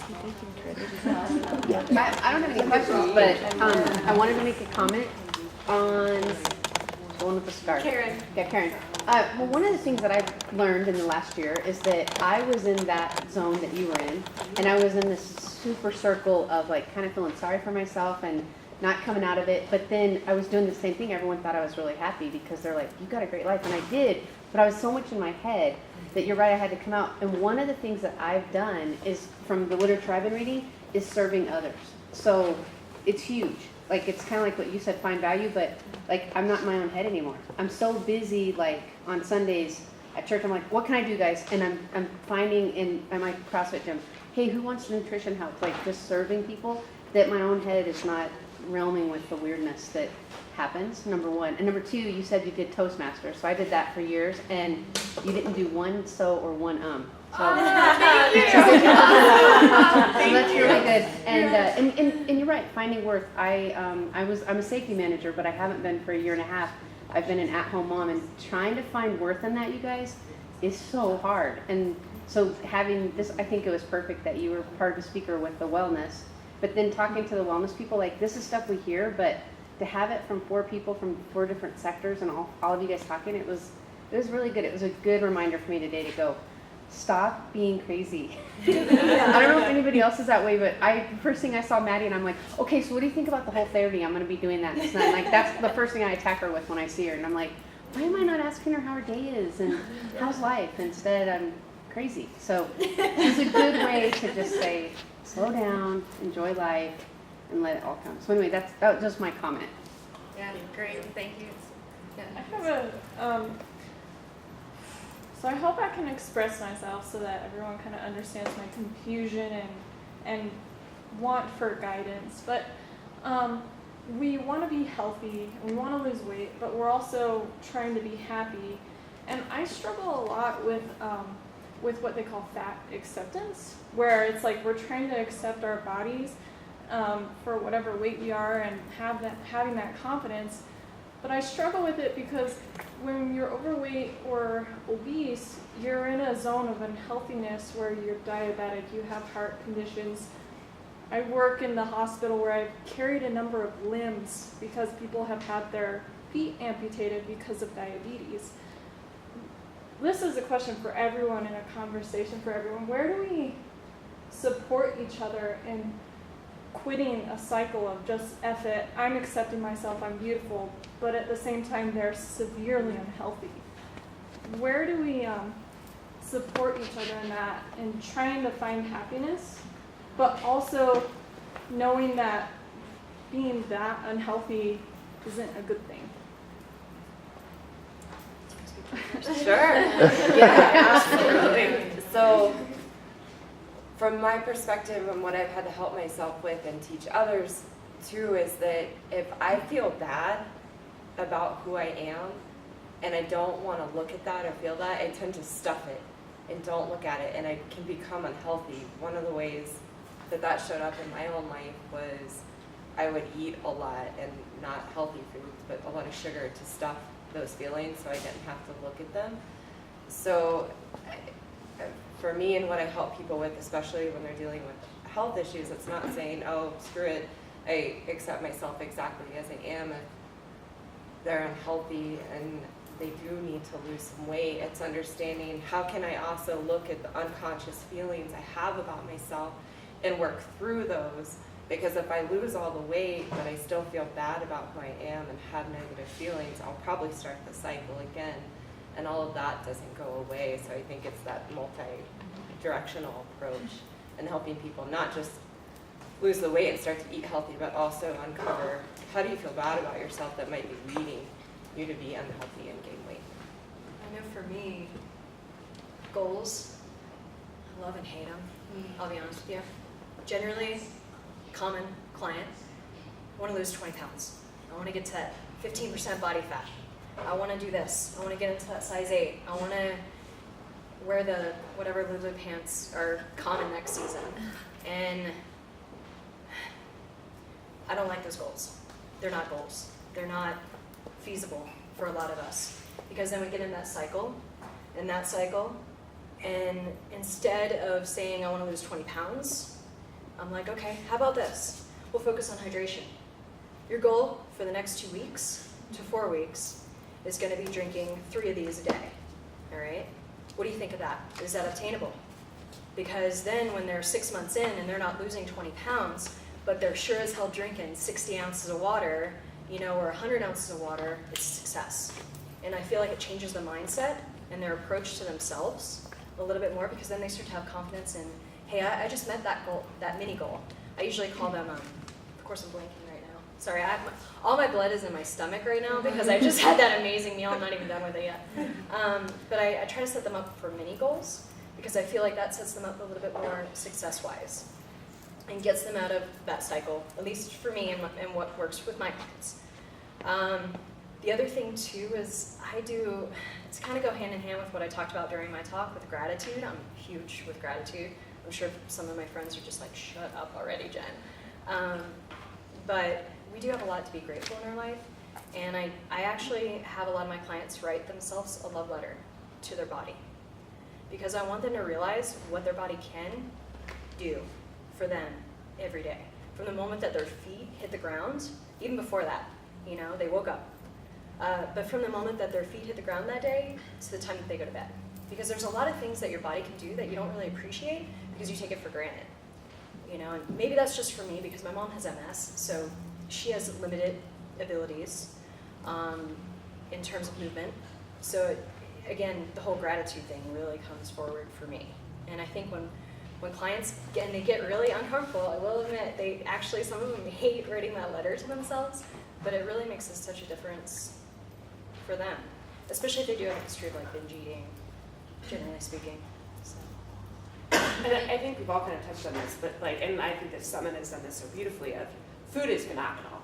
I don't have any questions, but I wanted to make a comment on the one with the scarf. Karen. Yeah, Karen. Well, one of the things that I've learned in the last year is that I was in that zone that you were in, and I was in this super circle of like kind of feeling sorry for myself and not coming out of it. But then I was doing the same thing. Everyone thought I was really happy because they're like, "You got a great life," and I did. But I was so much in my head that you're right. I had to come out. And one of the things that I've done is, from the literature I've been reading, is serving others. So it's huge. Like, it's kind of like what you said, find value, but like, I'm not in my own head anymore. I'm so busy, like on Sundays at church, I'm like, what can I do, guys? And I'm finding in my CrossFit gym, hey, who wants nutrition help? Like, just serving people, that my own head is not realming with the weirdness that happens, number one. And number two, you said you did Toastmasters. So I did that for years, and you didn't do one so or one So, Thank you. so that's really good. And you're right, finding worth. I'm a safety manager, but I haven't been for a year and a half. I've been an at-home mom, and trying to find worth in that, you guys, is so hard. And so having this, I think it was perfect that you were part of the speaker with the wellness. But then talking to the wellness people, like, this is stuff we hear, but to have it from 4 people from 4 different sectors and all of you guys talking, it was really good. It was a good reminder for me today to go, stop being crazy. I don't know if anybody else is that way, but first thing I saw Maddie, and I'm like, okay, so what do you think about the Whole30? I'm going to be doing that. And like, that's the first thing I attack her with when I see her. And I'm like, why am I not asking her how her day is and how's life? Instead, I'm crazy. So it's a good way to just say, slow down, enjoy life, and let it all come. So anyway, that was just my comment. Yeah, great. Thank you. Yeah. I have so I hope I can express myself so that everyone kind of understands my confusion and want for guidance. But we want to be healthy, and we want to lose weight, but we're also trying to be happy. And I struggle a lot with what they call fat acceptance, where it's like we're trying to accept our bodies for whatever weight we are and having that confidence. But I struggle with it because when you're overweight or obese, you're in a zone of unhealthiness where you're diabetic, you have heart conditions. I work in the hospital where I've carried a number of limbs because people have had their feet amputated because of diabetes. This is a question for everyone and a conversation for everyone. Where do we support each other in quitting a cycle of just F it, I'm accepting myself, I'm beautiful, but at the same time they're severely unhealthy? Where do we support each other in that and trying to find happiness, but also knowing that being that unhealthy isn't a good thing? Sure. Yeah, absolutely. So, from my perspective and what I've had to help myself with and teach others too, is that if I feel bad about who I am and I don't want to look at that or feel that, I tend to stuff it and don't look at it, and I can become unhealthy. One of the ways that showed up in my own life was I would eat a lot, and not healthy foods, but a lot of sugar to stuff those feelings so I didn't have to look at them. So for me, and what I help people with, especially when they're dealing with health issues, it's not saying, oh, screw it, I accept myself exactly as I am. If they're unhealthy and they do need to lose some weight, it's understanding how can I also look at the unconscious feelings I have about myself and work through those. Because if I lose all the weight, but I still feel bad about who I am and have negative feelings, I'll probably start the cycle again. And all of that doesn't go away. So I think it's that multi-directional approach and helping people not just lose the weight and start to eat healthy, but also uncover how do you feel bad about yourself that might be leading you to be unhealthy and gain weight. I know for me, goals, I love and hate them, I'll be honest with you. Generally, common client, I want to lose 20 pounds. I want to get to that 15% body fat. I want to do this. I want to get into that size 8. I want to wear the whatever Lulu pants are common next season. And I don't like those goals. They're not goals. They're not feasible for a lot of us. Because then we get in that cycle, and instead of saying I want to lose 20 pounds, I'm like, okay, how about this? We'll focus on hydration. Your goal for the next 2 weeks to 4 weeks is going to be drinking 3 of these a day. All right? What do you think of that? Is that obtainable? Because then when they're 6 months in and they're not losing 20 pounds, but they're sure as hell drinking 60 ounces of water, or 100 ounces of water, it's a success. And I feel like it changes the mindset and their approach to themselves a little bit more, because then they start to have confidence in, hey, I just met that goal, that mini goal. I usually call them, of course I'm blanking right now. Sorry, all my blood is in my stomach right now because I just had that amazing meal. I'm not even done with it yet. But I try to set them up for mini goals, because I feel like that sets them up a little bit more success-wise and gets them out of that cycle, at least for me and what works with my clients. The other thing too is it's kind of go hand in hand with what I talked about during my talk with gratitude. I'm huge with gratitude. I'm sure some of my friends are just like, shut up already, Jen. But we do have a lot to be grateful in our life. And I actually have a lot of my clients write themselves a love letter to their body, because I want them to realize what their body can do for them every day. From the moment that their feet hit the ground, even before that, they woke up. But from the moment that their feet hit the ground that day to the time that they go to bed. Because there's a lot of things that your body can do that you don't really appreciate because you take it for granted. And maybe that's just for me because my mom has MS, so she has limited abilities in terms of movement. So again, the whole gratitude thing really comes forward for me. And I think when clients they get really unharmful, I will admit, some of them hate writing that letter to themselves, but it really makes such a difference for them, especially if they do have a history of binge eating, generally speaking. So. And I think we've all kind of touched on this, but and I think that Summit has done this so beautifully. Food is phenomenal,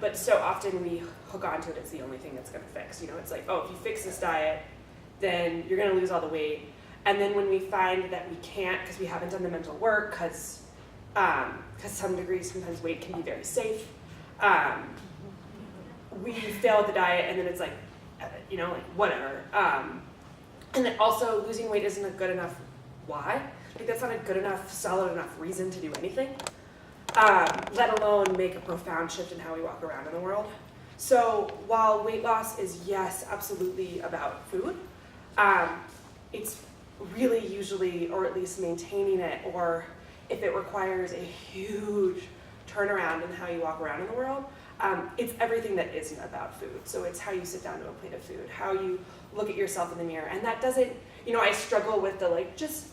but so often we hook onto it as the only thing that's going to fix. It's like, oh, if you fix this diet, then you're going to lose all the weight. And then when we find that we can't because we haven't done the mental work, because some degrees sometimes weight can be very safe, we fail at the diet, and then it's whatever. And then also losing weight isn't a good enough why. That's not a good enough, solid enough reason to do anything, let alone make a profound shift in how we walk around in the world. So while weight loss is, yes, absolutely about food, it's really usually, or at least maintaining it, or if it requires a huge turnaround in how you walk around in the world, it's everything that isn't about food. So it's how you sit down to a plate of food, how you look at yourself in the mirror. And that doesn't, I struggle with the just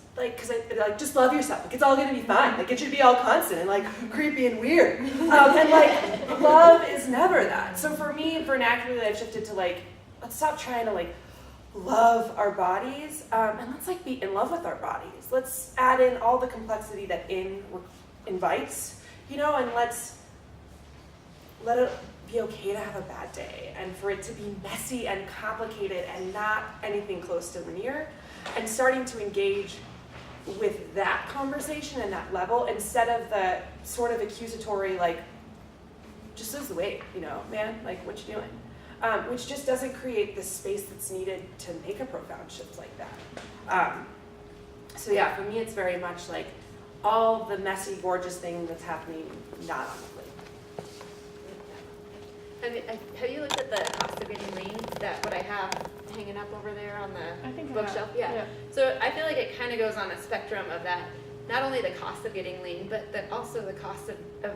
love yourself. It's all gonna be fine. it should be all constant and creepy and weird. And love is never that. So for me, vernacularly, I've shifted to let's stop trying to love our bodies, and let's be in love with our bodies. Let's add in all the complexity that invites, and let's let it be okay to have a bad day, and for it to be messy and complicated and not anything close to linear, and starting to engage with that conversation and that level instead of the sort of accusatory, just lose the weight, man, what you doing? Which just doesn't create the space that's needed to make a profound shift like that. So yeah, for me it's very much all the messy, gorgeous thing that's happening not on the plate. Have you looked at the cost of getting lean? That what I have hanging up over there on I the think I bookshelf? have. Yeah. So I feel like it kind of goes on a spectrum of that. Not only the cost of getting lean, but also the cost of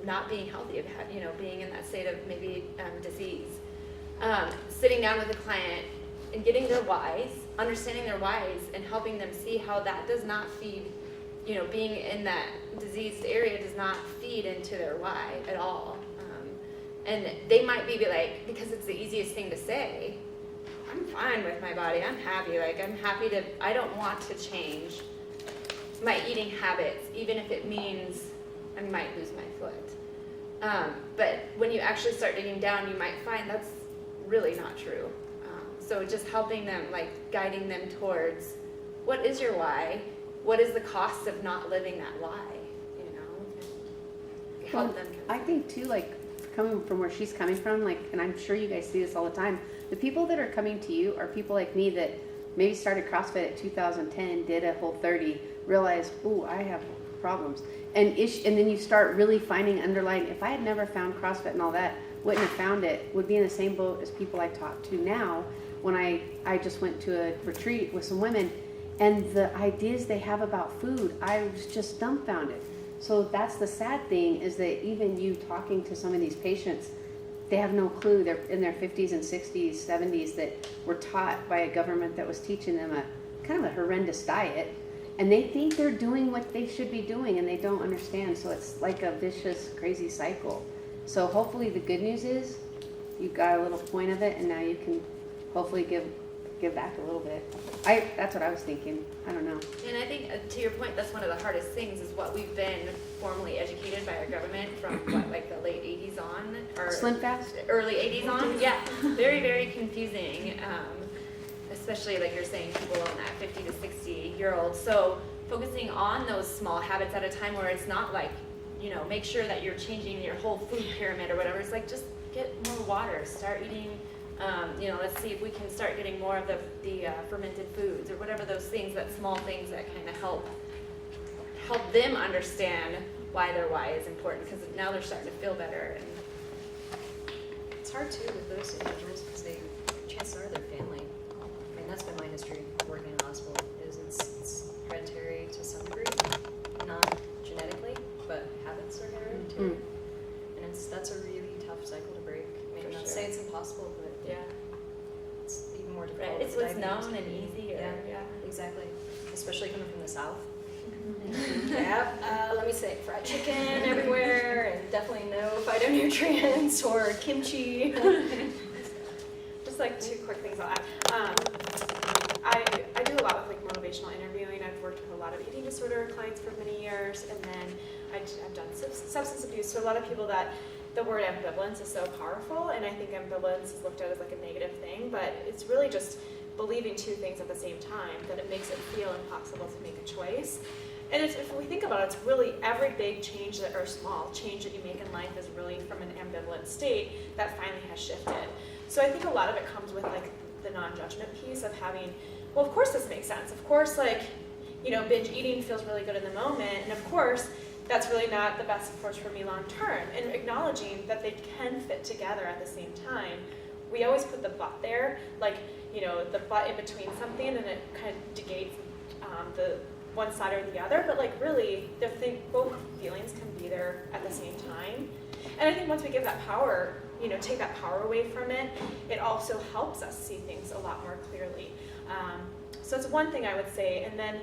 not being healthy, of being in that state of maybe disease. Sitting down with a client and getting their whys, understanding their whys, and helping them see how that does not feed, being in that diseased area does not feed into their why at all. And they might be because it's the easiest thing to say, I'm fine with my body, I'm happy, I don't want to change my eating habits, even if it means I might lose my foot. But when you actually start digging down, you might find that's really not true. So just helping them, guiding them towards what is your why, what is the cost of not living that why, help them. I think too, coming from where she's coming from, and I'm sure you guys see this all the time, the people that are coming to you are people like me that maybe started CrossFit at 2010, did a Whole30, realized, ooh, I have problems. And then you start really finding underlying, if I had never found CrossFit and all that, wouldn't have found it, would be in the same boat as people I talk to now. When I just went to a retreat with some women, and the ideas they have about food, I was just dumbfounded. So that's the sad thing, is that even you talking to some of these patients, they have no clue. They're in their 50s and 60s, 70s, that were taught by a government that was teaching them a kind of a horrendous diet, and they think they're doing what they should be doing, and they don't understand. So it's like a vicious, crazy cycle. So hopefully the good news is you got a little point of it, and now you can hopefully give back a little bit. That's what I was thinking. I don't know. And I think, to your point, that's one of the hardest things, is what we've been formally educated by our government from what, like the late 80s on, or Slim Fast? early 80s on. Yeah, very, very confusing. Especially like you're saying, people on that 50 to 60-year-olds. So focusing on those small habits at a time, where it's not like, you know, make sure that you're changing your whole food pyramid or whatever. It's like, just get more water, start eating, you know, let's see if we can start getting more of the fermented foods, or whatever those things, that small things that kind of help them understand why their why is important, because now they're starting to feel better. And It's hard too with those individuals, because chances are their family. I mean, that's been my history working in the hospital, is it's hereditary to some degree, not genetically, but habits are hereditary. And that's a really tough cycle to break. I mean, For not to sure. say it's impossible, but yeah, it's even more difficult. right. It's with what's diabetes. known and easier. Yeah, exactly. Especially coming from the South. Yeah, let me say, fried chicken everywhere, and definitely no phytonutrients or kimchi. Just like two quick things I'll add. I do a lot of like motivational interviewing. I've worked with a lot of eating disorder clients for many years, and then I've done substance abuse. So a lot of people that the word ambivalence is so powerful, and I think ambivalence is looked at as like a negative thing, but it's really just believing two things at the same time, that it makes it feel impossible to make a choice. And if we think about it, it's really every big change or small change that you make in life is really from an ambivalent state that finally has shifted. So I think a lot of it comes with like the non-judgment piece of having, well, of course this makes sense. Of course, like, you know, binge eating feels really good in the moment, and of course that's really not the best approach for me long term. And acknowledging that they can fit together at the same time. We always put the but there, like, you know, the but in between something, and it kind of negates the one side or the other, but like really, both feelings can be there at the same time. And I think once we give that power, you know, take that power away from it, it also helps us see things a lot more clearly. So it's one thing I would say. And then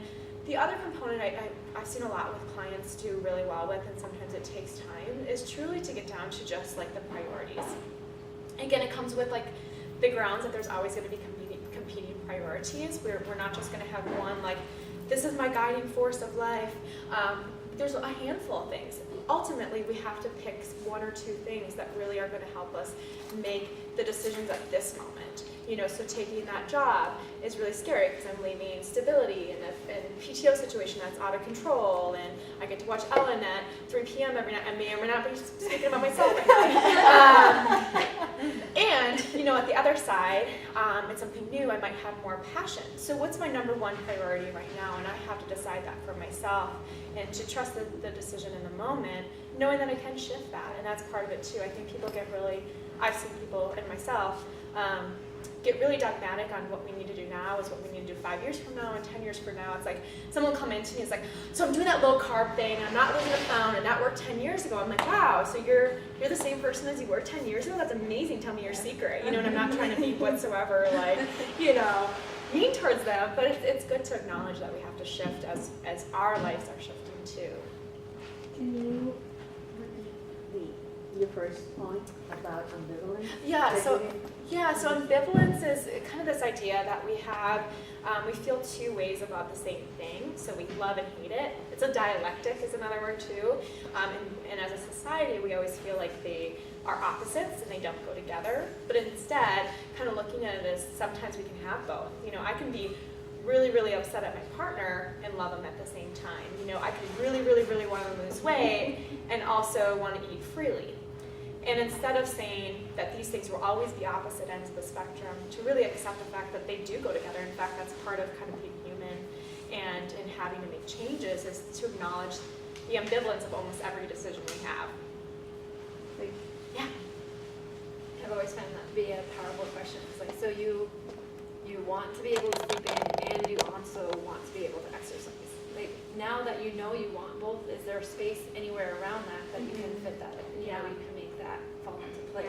the other component I've seen a lot with clients do really well with, and sometimes it takes time, is truly to get down to just like the priorities. Again, it comes with like the grounds that there's always going to be competing priorities. We're not just going to have one, like, this is my guiding force of life. There's a handful of things. Ultimately, we have to pick one or two things that really are going to help us make the decisions at this moment. You know, so taking that job is really scary because I'm leaving stability in a PTO situation that's out of control, and I get to watch Ellen at 3 p.m. every night. I may or may not be speaking about myself right now. And, you know, at the other side, it's something new, I might have more passion. So what's my number one priority right now? And I have to decide that for myself, and to trust the decision in the moment, knowing that I can shift that. And that's part of it too. I think people get really, I've seen people and myself, get really dogmatic on what we need to do now is what we need to do 5 years from now and 10 years from now. It's like someone will come in to me and it's like, so I'm doing that low carb thing, I'm not losing a pound, and that worked 10 years ago. I'm like, wow, so you're the same person as you were 10 years ago? That's amazing, tell me your secret. You know, and I'm not trying to be whatsoever like, you know, mean towards them, but it's good to acknowledge that we have to shift as our lives are shifting too. Can you repeat your first point about ambivalence? So ambivalence is kind of this idea that we have, we feel two ways about the same thing, so we love and hate it. It's a dialectic is another word too, and as a society we always feel like they are opposites and they don't go together, but instead kind of looking at it as sometimes we can have both. You know, I can be really, really upset at my partner and love them at the same time. You know, I can really, really, really want to lose weight and also want to eat freely. And instead of saying that these things will always be opposite ends of the spectrum, to really accept the fact that they do go together. In fact, that's part of kind of being human and having to make changes, is to acknowledge the ambivalence of almost every decision we have. Like, yeah. I've always found that to be a powerful question. It's like, so you want to be able to sleep in and you also want to be able to exercise. Like, now that you know you want both, is there space anywhere around that you can fit that in? You know, you can make that fall into place.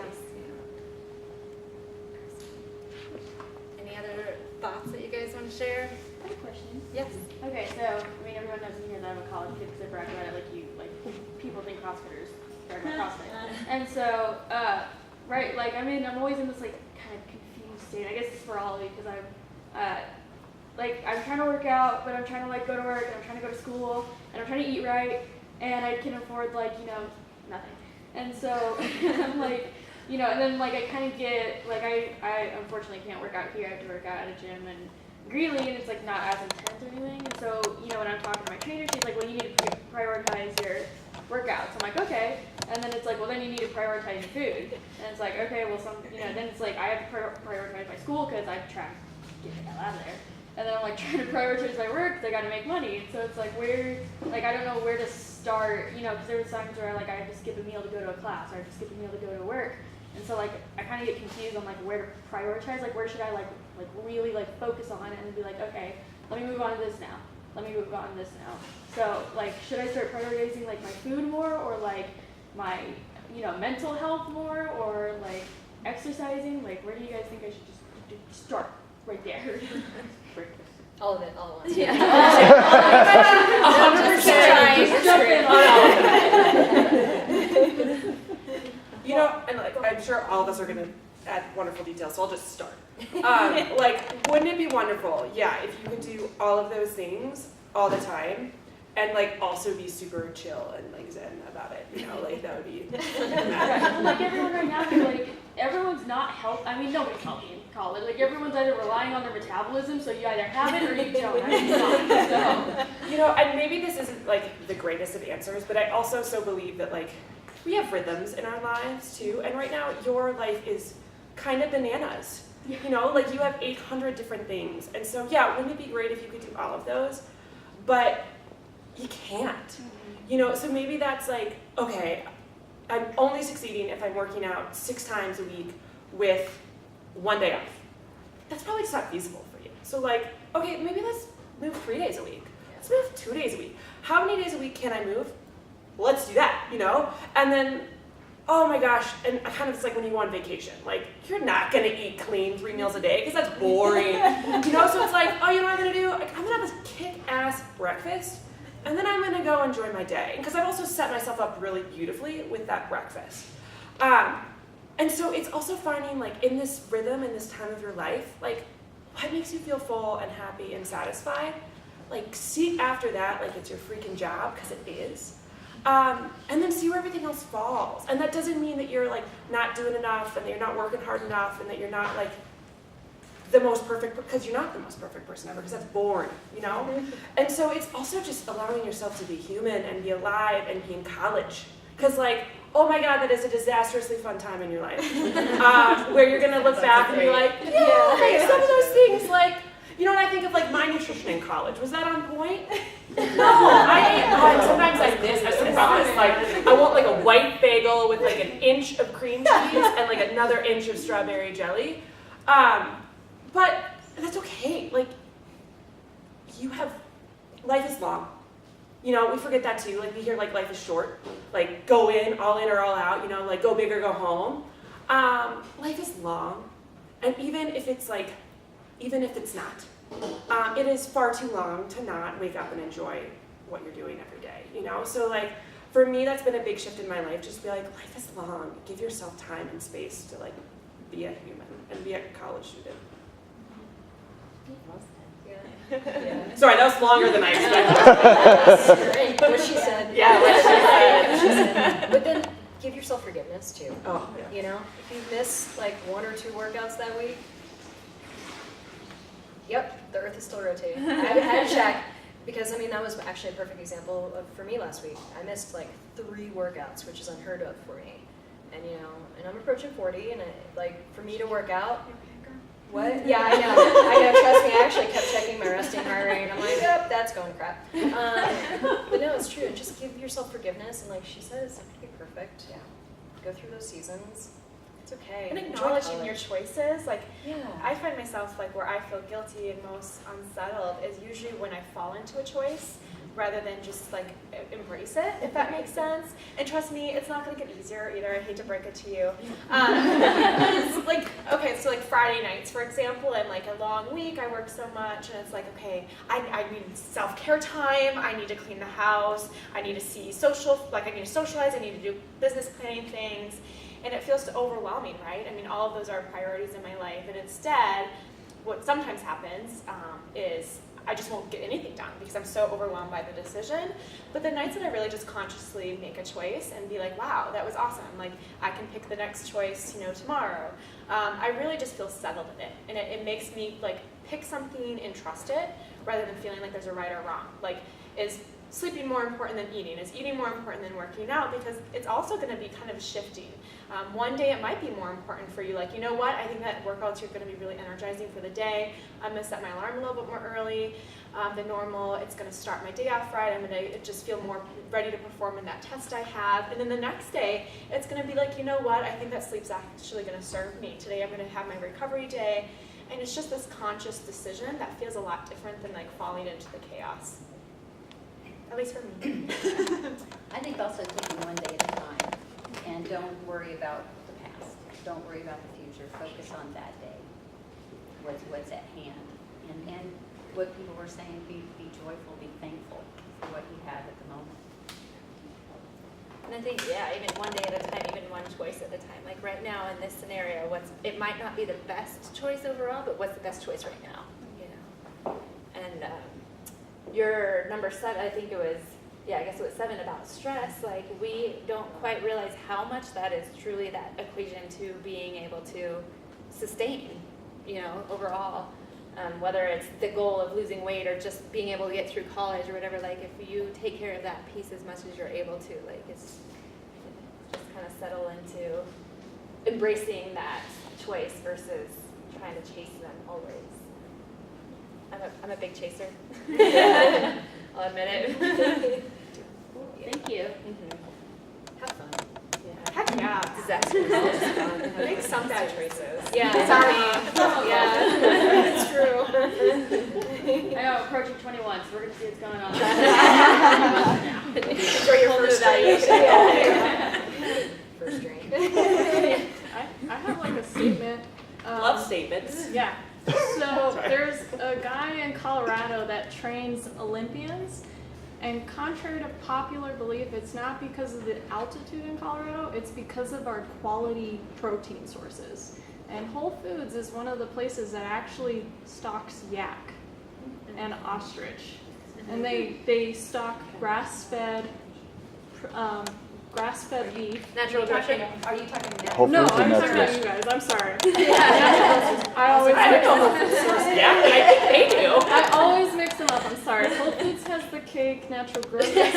Any other thoughts that you guys want to share? I have a question. Yes. Okay, so I mean, everyone knows in here that I'm a college kid because I brag about it. People think CrossFitters brag about CrossFit, and so right, like I'm always in this like kind of confused state. I guess it's for all of you because I'm trying to work out, but I'm trying to like go to work, and I'm trying to go to school, and I'm trying to eat right, and I can afford nothing, and so I'm like. And then like I kind of get like I unfortunately can't work out here. I have to work out at a gym in Greeley, and it's like not as intense or anything. And so when I'm talking to my trainer, she's like, "Well, you need to prioritize your workouts." I'm like, "Okay." And then it's like, "Well, then you need to prioritize your food." And it's like, "Okay, well, then it's like I have to prioritize my school because I try to get the hell out of there." And then I'm like trying to prioritize my work because I got to make money. And so it's like I don't know where to start. Because there were times where like I had to skip a meal to go to a class, or I had to skip a meal to go to work. And so like I kind of get confused on like where to prioritize, like where should I like really like focus on it and be like, okay, let me move on to this now. Let me move on to this now. So like should I start prioritizing like my food more, or like my mental health more, or like exercising? Like where do you guys think I should just start right there? All of it, all at once. Yeah. 100%. And like I'm sure all of us are gonna add wonderful details, so I'll just start. Wouldn't it be wonderful? Yeah, if you could do all of those things all the time, and like also be super chill and like zen about it. That would be. Like everyone right now, like everyone's not healthy. I mean, nobody's healthy in college. Like everyone's either relying on their metabolism, so you either have it or you don't. And maybe this isn't like the greatest of answers, but I also so believe that like. We have rhythms in our lives too, and right now your life is kind of bananas. You have 800 different things, and so yeah, wouldn't it be great if you could do all of those? But you can't. So maybe that's like, okay, I'm only succeeding if I'm working out 6 times a week with 1 day off. That's probably just not feasible for you. So like, okay, maybe let's move 3 days a week. Let's move 2 days a week. How many days a week can I move? Let's do that, And then, oh my gosh, and kind of it's like when you go on vacation, like you're not gonna eat clean 3 meals a day because that's boring, So it's like, oh, what I'm gonna do? Like, I'm gonna have this kick-ass breakfast, and then I'm gonna go enjoy my day because I've also set myself up really beautifully with that breakfast. And so it's also finding like in this rhythm, in this time of your life, like what makes you feel full and happy and satisfied. Like seek after that, like it's your freaking job because it is. And then see where everything else falls. And that doesn't mean that you're like not doing enough and that you're not working hard enough and that you're not like the most perfect, because you're not the most perfect person ever, because that's boring, And so it's also just allowing yourself to be human and be alive and be in college. Because like, oh my God, that is a disastrously fun time in your life. Where you're gonna look back and be like, yeah, some of those things like, and I think of like my nutrition in college. Was that on point? No, sometimes I miss. I promise. Like I want like a white bagel with like an inch of cream cheese and like another inch of strawberry jelly. But that's okay. Like life is long. We forget that too. Like we hear like life is short. Like go in, all in or all out. Like go big or go home. Life is long, and even if it's not. It is far too long to not wake up and enjoy what you're doing every day, So like, for me, that's been a big shift in my life. Just be like, life is long. Give yourself time and space to like be a human and be a college student. Yeah. Sorry, that was longer than I expected. Great. What she said. Yeah, what she said. But then give yourself forgiveness too. Oh, yeah. If you miss like 1 or 2 workouts that week, yep, the earth is still rotating. I had to check, because that was actually a perfect example for me last week. I missed like 3 workouts, which is unheard of for me. And and I'm approaching 40, and for me to work out, What? Yeah, I know, trust me, I actually kept checking my resting heart rate, I'm like, yep, that's going to crap. But no, it's true, just give yourself forgiveness, and like she says, it's not gonna be perfect. Yeah. Go through those seasons, it's okay. And Enjoy acknowledging college. your choices, like Yeah. I find myself like where I feel guilty and most unsettled is usually when I fall into a choice rather than just like embrace it, if that makes sense. And trust me, it's not gonna get easier either. I hate to break it to you. It's like, okay, so like Friday nights, for example, and like a long week, I work so much, and it's like, okay, I need self-care time, I need to clean the house, I need to see I need to socialize, I need to do business planning things, and it feels overwhelming, right? I mean, all of those are priorities in my life, and instead, what sometimes happens is I just won't get anything done because I'm so overwhelmed by the decision. But the nights that I really just consciously make a choice and be like, wow, that was awesome. Like, I can pick the next choice, tomorrow. I really just feel settled in it. And it makes me, like, pick something and trust it rather than feeling like there's a right or wrong. Like, is sleeping more important than eating? Is eating more important than working out? Because it's also going to be kind of shifting. One day it might be more important for you, like, you know what, I think that workouts are going to be really energizing for the day. I'm going to set my alarm a little bit more early than normal. It's going to start my day off right. I'm going to just feel more ready to perform in that test I have. And then the next day, it's going to be like, you know what, I think that sleep's actually going to serve me. Today I'm going to have my recovery day. And it's just this conscious decision that feels a lot different than like falling into the chaos. At least for me. I think also taking one day at a time, and don't worry about the past. Don't worry about the future. Focus on that day. What's at hand, and what people were saying. Be joyful. Be thankful for what you have at the moment. And I think, even one day at a time, even one choice at a time. Like right now in this scenario, it might not be the best choice overall, but what's the best choice right now? And your number 7, I think it was, I guess it was 7 about stress. Like we don't quite realize how much that is truly that equation to being able to sustain, overall. Whether it's the goal of losing weight or just being able to get through college or whatever, like if you take care of that piece as much as you're able to, like it's just kind of settle into embracing that choice versus trying to chase them always. I'm a big chaser. I'll admit it. Thank you. Have fun. Heck yeah. Disaster. Make some bad choices. Yeah. Sorry. Yeah. It's true. I know, approaching 21, so we're going to see what's going on. Enjoy your Whole new first evaluation. First drink. I have like a statement. Love statements. Yeah. So there's a guy in Colorado that trains Olympians, and contrary to popular belief, it's not because of the altitude in Colorado, it's because of our quality protein sources. And Whole Foods is one of the places that actually stocks yak and ostrich. And they stock grass-fed beef. Natural grocery. Are you talking now? Whole No, Foods I'm and talking that's about you guys. I'm sorry. Yeah. I always I don't know Whole Foods stores yak, but I think they do. I always mix them up. I'm sorry. Whole Foods has the cake, natural grocery.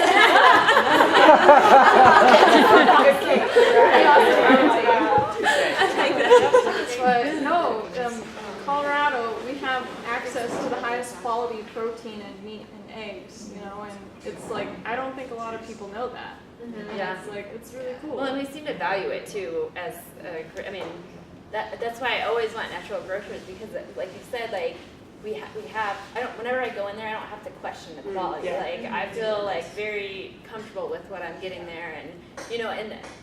But no, Colorado, we have access to the highest quality protein in meat and eggs, and it's like, I don't think a lot of people know that. And Yeah. it's like, it's really cool. Well, and we seem to value it too as, that's why I always want natural groceries because, like you said, like we have. Whenever I go in there, I don't have to question the quality. Yeah. Like I feel like very comfortable with what I'm getting there, and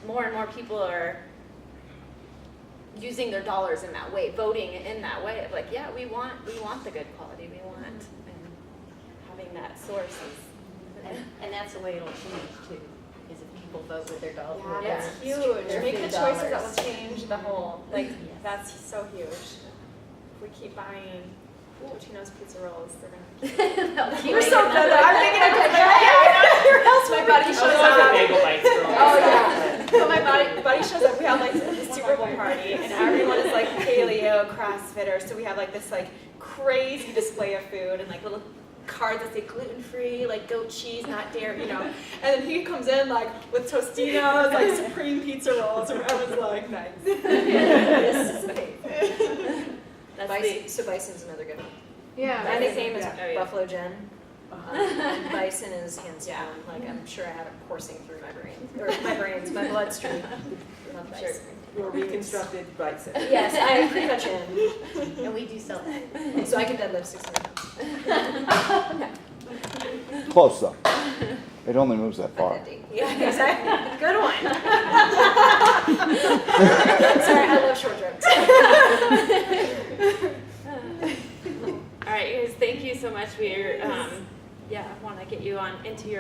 more and more people are using their dollars in that way, voting in that way of like, yeah, we want the good quality, we want, and having that source is. And that's the way it'll change too. Is if people vote with their dollars. Yeah, that's huge. Make the choices that will change the whole. Like, Yes. that's so huge. If we keep buying Totino's pizza rolls, they're gonna Keep We're making so them. good. I'm thinking of where else my buddy shows Those are up. bagel bites girl. Oh yeah. But my buddy shows up. We have like the Super Bowl party, and everyone is like paleo, CrossFitter. So we have like this like crazy display of food and like little cards that say gluten-free, like goat cheese, not dairy, And then he comes in like with Tostinos, like supreme pizza rolls, and everyone's like, nice. That's So Bison's another good one. Yeah. My nickname is Yeah. Oh, yeah. Buffalo Jen. And Bison is hands down. Like I'm sure I have it coursing through my brains, my bloodstream. Love Sure. Bison. Your reconstructed bison. Yes, I pretty much am. And we do sell that. So I can deadlift 600 pounds. Close though. It only moves that far. Yeah, exactly. Good one. Sorry, I love short jokes. All right, guys, thank you so much. We're, I want to get you on into your